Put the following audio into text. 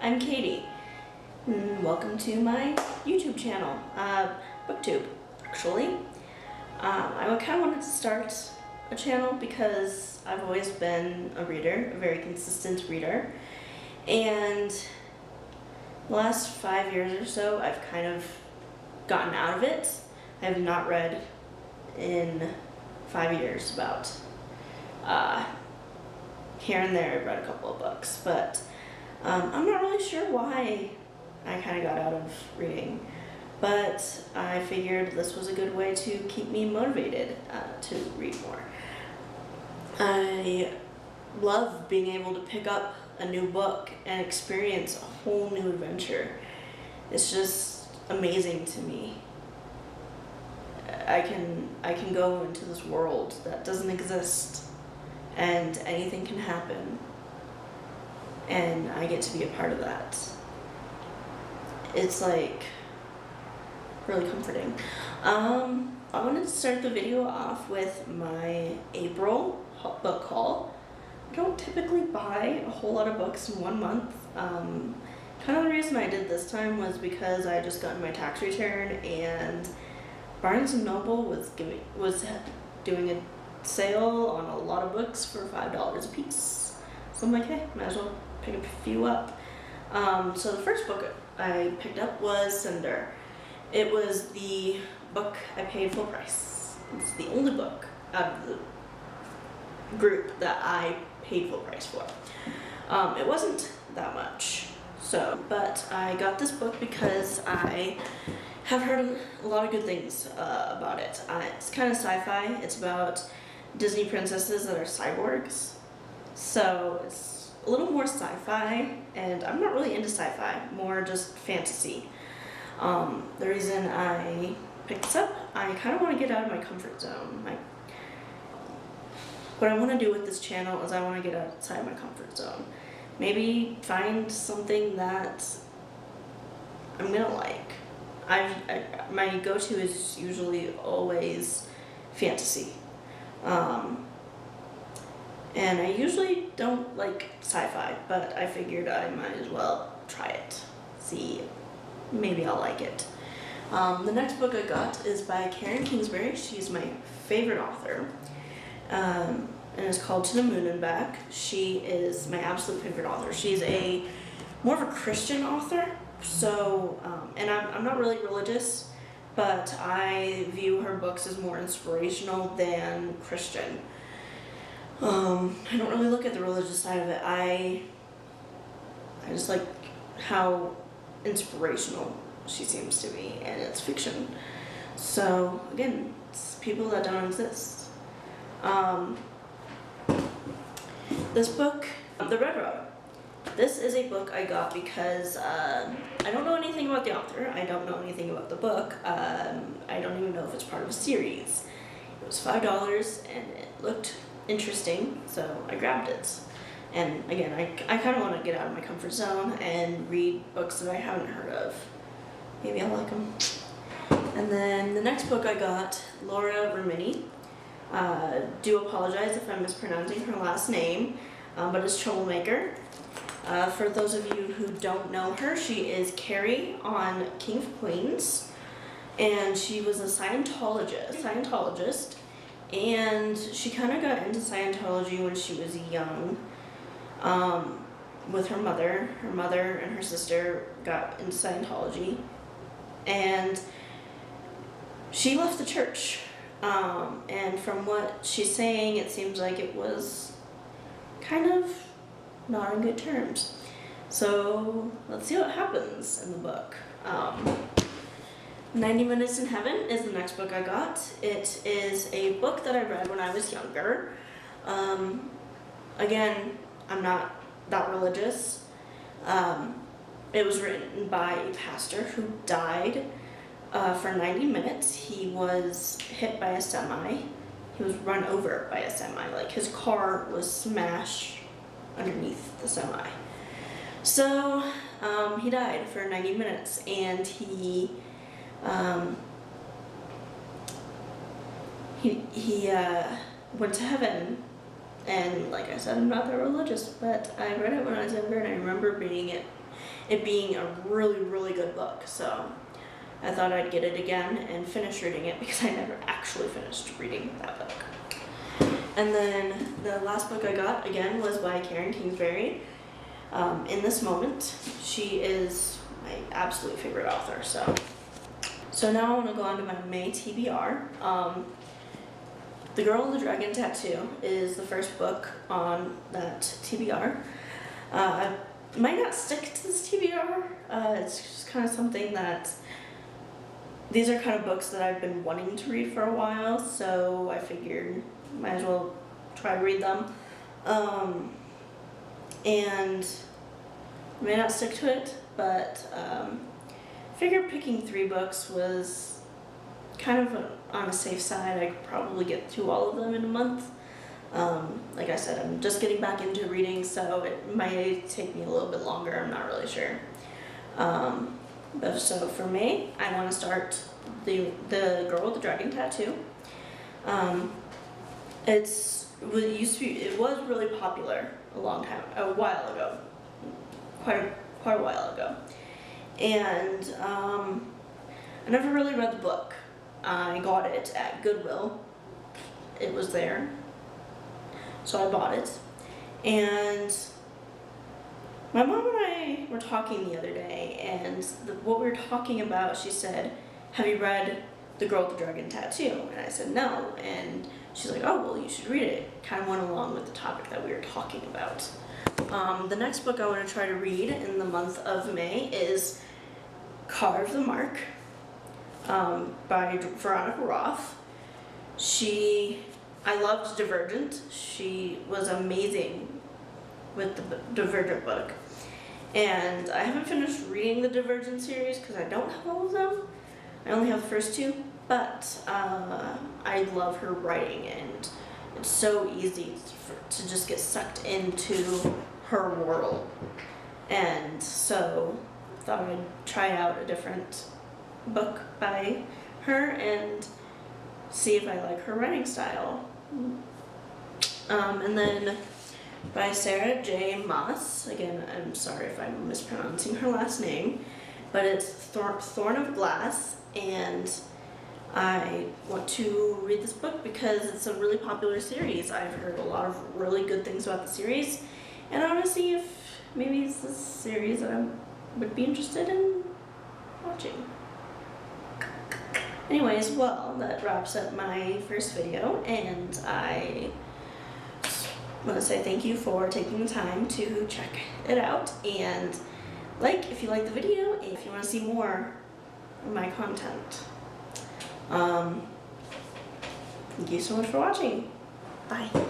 I'm Katie. Welcome to my YouTube channel, BookTube, actually. I kind of wanted to start a channel because I've always been a reader, a very consistent reader, and the last 5 years or so I've kind of gotten out of it. I have not read in 5 years, about here and there I've read a couple of books, but I'm not really sure why I kind of got out of reading, but I figured this was a good way to keep me motivated to read more. I love being able to pick up a new book and experience a whole new adventure. It's just amazing to me. I can go into this world that doesn't exist and anything can happen, and I get to be a part of that. It's like really comforting. I wanted to start the video off with my April book haul. I don't typically buy a whole lot of books in 1 month. Kind of the reason I did this time was because I had just gotten my tax return and Barnes & Noble was doing a sale on a lot of books for $5 a piece. So I'm like, hey, might as well pick a few up. So the first book I picked up was Cinder. It was the book I paid full price. It's the only book out of the group that I paid full price for. It wasn't that much, but I got this book because I have heard a lot of good things about it. It's kind of sci-fi. It's about Disney princesses that are cyborgs. So it's a little more sci-fi, and I'm not really into sci-fi, more just fantasy. The reason I picked this up, I kind of want to get out of my comfort zone. What I want to do with this channel is I want to get outside my comfort zone. Maybe find something that I'm gonna like. My go-to is usually always fantasy. And I usually don't like sci-fi, but I figured I might as well try it. See, maybe I'll like it. The next book I got is by Karen Kingsbury. She's my favorite author. And it's called To the Moon and Back. She is my absolute favorite author. She's more of a Christian author. So, and I'm not really religious, but I view her books as more inspirational than Christian. I don't really look at the religious side of it. I just like how inspirational she seems to be, and it's fiction. So again, it's people that don't exist. This book, The Red Road. This is a book I got because I don't know anything about the author. I don't know anything about the book. I don't even know if it's part of a series. It was $5 and it looked interesting, so I grabbed it. And again, I kind of want to get out of my comfort zone and read books that I haven't heard of. Maybe I'll like them. And then the next book I got, Laura Rimini. Do apologize if I'm mispronouncing her last name, but it's Troublemaker. For those of you who don't know her, she is Carrie on King of Queens, and she was a Scientologist, and she kind of got into Scientology when she was young, with her mother. Her mother and her sister got into Scientology, and she left the church, and from what she's saying, it seems like it was kind of not on good terms. So let's see what happens in the book. 90 Minutes in Heaven is the next book I got. It is a book that I read when I was younger. Again, I'm not that religious. It was written by a pastor who died for 90 minutes. He was hit by a semi. He was run over by a semi. Like, his car was smashed underneath the semi. So he died for 90 minutes, and he went to heaven. And like I said, I'm not that religious, but I read it when I was younger, and I remember reading it it being a really, really good book. So I thought I'd get it again and finish reading it because I never actually finished reading that book. And then the last book I got, again, was by Karen Kingsbury. In This Moment. She is my absolute favorite author. So now I want to go on to my May TBR. The Girl with the Dragon Tattoo is the first book on that TBR. I might not stick to this TBR. It's just kind of something that, these are kind of books that I've been wanting to read for a while, so I figured might as well try to read them. And I may not stick to it, but figured picking 3 books was kind of on a safe side. I could probably get through all of them in a month. Like I said, I'm just getting back into reading, so it might take me a little bit longer. I'm not really sure. But so for May, I want to start the Girl with the Dragon Tattoo. It was really popular a while ago, quite a while ago, and I never really read the book. I got it at Goodwill. It was there, so I bought it. And my mom and I were talking the other day, and what we were talking about, she said, "Have you read The Girl with the Dragon Tattoo?" And I said no, and she's like, "Oh, well, you should read it." Kind of went along with the topic that we were talking about. The next book I want to try to read in the month of May is Carve the Mark by Veronica Roth. I loved Divergent. She was amazing with the Divergent book. And I haven't finished reading the Divergent series because I don't have all of them. I only have the first 2, but I love her writing, and it's so easy to just get sucked into her world. And so I thought I'd try out a different book by her and see if I like her writing style. And then by Sarah J. Maas, again, I'm sorry if I'm mispronouncing her last name, but it's Thorn of Glass, and I want to read this book because it's a really popular series. I've heard a lot of really good things about the series, and I want to see if maybe it's this series that I would be interested in watching. Anyways, well, that wraps up my first video, and I want to say thank you for taking the time to check it out, and like if you like the video, and if you want to see more of my content. Thank you so much for watching. Bye.